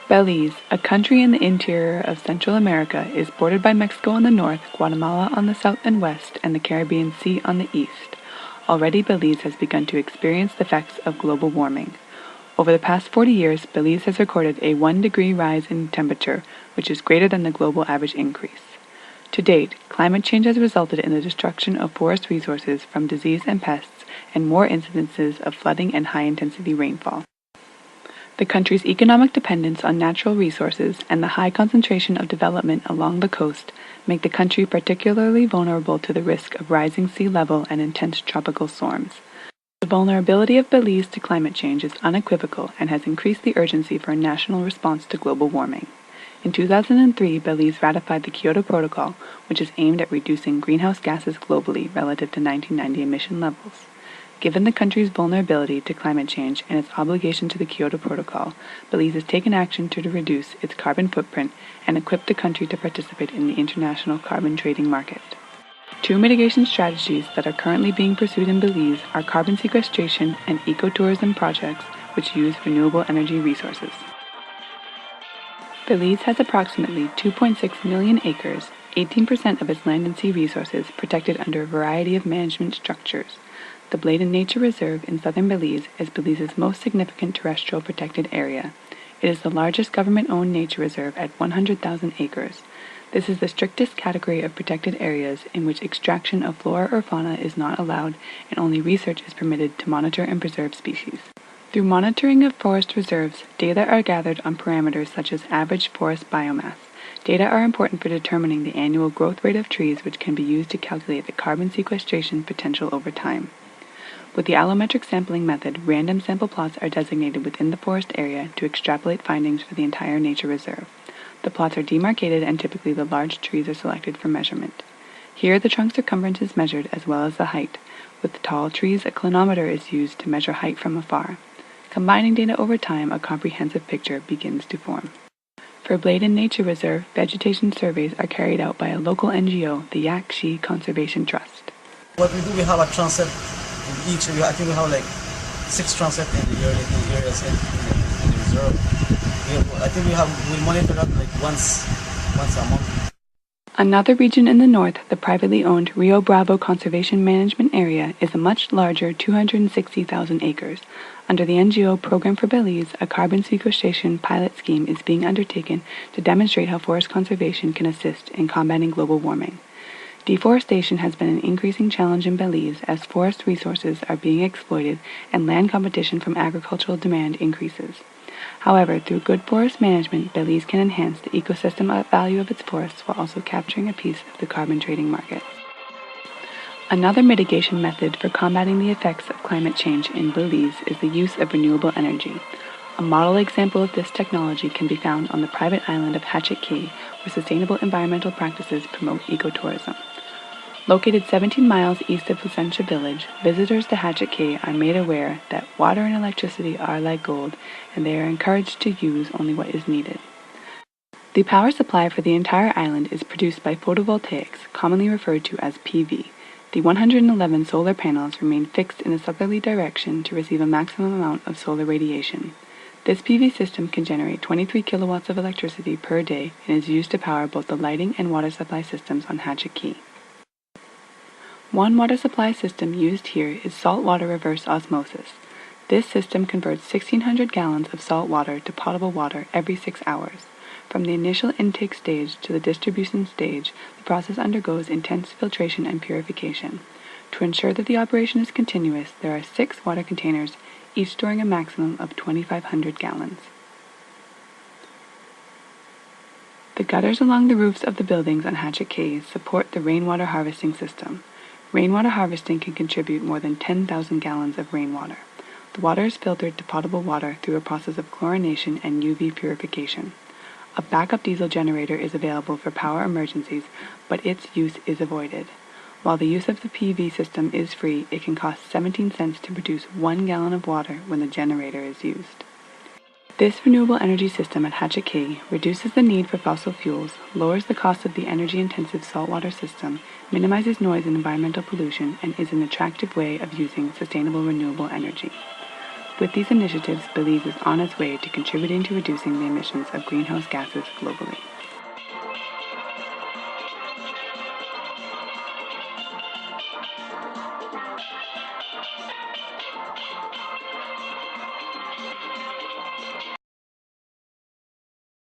Belize, a country in the interior of Central America, is bordered by Mexico on the north, Guatemala on the south and west, and the Caribbean Sea on the east. Already, Belize has begun to experience the effects of global warming. Over the past 40 years, Belize has recorded a 1-degree rise in temperature, which is greater than the global average increase. To date, climate change has resulted in the destruction of forest resources from disease and pests, and more incidences of flooding and high-intensity rainfall. The country's economic dependence on natural resources and the high concentration of development along the coast make the country particularly vulnerable to the risk of rising sea level and intense tropical storms. The vulnerability of Belize to climate change is unequivocal and has increased the urgency for a national response to global warming. In 2003, Belize ratified the Kyoto Protocol, which is aimed at reducing greenhouse gases globally relative to 1990 emission levels. Given the country's vulnerability to climate change and its obligation to the Kyoto Protocol, Belize has taken action to reduce its carbon footprint and equip the country to participate in the international carbon trading market. Two mitigation strategies that are currently being pursued in Belize are carbon sequestration and ecotourism projects which use renewable energy resources. Belize has approximately 2.6 million acres, 18% of its land and sea resources protected under a variety of management structures. The Bladen Nature Reserve in southern Belize is Belize's most significant terrestrial protected area. It is the largest government-owned nature reserve at 100,000 acres. This is the strictest category of protected areas in which extraction of flora or fauna is not allowed and only research is permitted to monitor and preserve species. Through monitoring of forest reserves, data are gathered on parameters such as average forest biomass. Data are important for determining the annual growth rate of trees, which can be used to calculate the carbon sequestration potential over time. With the allometric sampling method, random sample plots are designated within the forest area to extrapolate findings for the entire nature reserve. The plots are demarcated and typically the large trees are selected for measurement. Here the trunk circumference is measured as well as the height. With tall trees, a clinometer is used to measure height from afar. Combining data over time, a comprehensive picture begins to form. For Bladen Nature Reserve, vegetation surveys are carried out by a local NGO, the Yakshi Conservation Trust. What we do, we have a transect in each. I think we have like 6 transects in the areas in the reserve. I think we monitor that like once a month. Another region in the north, the privately owned Rio Bravo Conservation Management Area, is a much larger 260,000 acres. Under the NGO Program for Belize, a carbon sequestration pilot scheme is being undertaken to demonstrate how forest conservation can assist in combating global warming. Deforestation has been an increasing challenge in Belize as forest resources are being exploited and land competition from agricultural demand increases. However, through good forest management, Belize can enhance the ecosystem value of its forests while also capturing a piece of the carbon trading market. Another mitigation method for combating the effects of climate change in Belize is the use of renewable energy. A model example of this technology can be found on the private island of Hatchet Cay, where sustainable environmental practices promote ecotourism. Located 17 miles east of Placentia Village, visitors to Hatchet Cay are made aware that water and electricity are like gold, and they are encouraged to use only what is needed. The power supply for the entire island is produced by photovoltaics, commonly referred to as PV. The 111 solar panels remain fixed in a southerly direction to receive a maximum amount of solar radiation. This PV system can generate 23 kilowatts of electricity per day and is used to power both the lighting and water supply systems on Hatchet Cay. One water supply system used here is saltwater reverse osmosis. This system converts 1,600 gallons of salt water to potable water every 6 hours. From the initial intake stage to the distribution stage, the process undergoes intense filtration and purification. To ensure that the operation is continuous, there are 6 water containers, each storing a maximum of 2,500 gallons. The gutters along the roofs of the buildings on Hatchet Cay support the rainwater harvesting system. Rainwater harvesting can contribute more than 10,000 gallons of rainwater. The water is filtered to potable water through a process of chlorination and UV purification. A backup diesel generator is available for power emergencies, but its use is avoided. While the use of the PV system is free, it can cost 17 cents to produce 1 gallon of water when the generator is used. This renewable energy system at Hatchet Cay reduces the need for fossil fuels, lowers the cost of the energy-intensive saltwater system, minimizes noise and environmental pollution, and is an attractive way of using sustainable renewable energy. With these initiatives, Belize is on its way to contributing to reducing the emissions of greenhouse gases globally.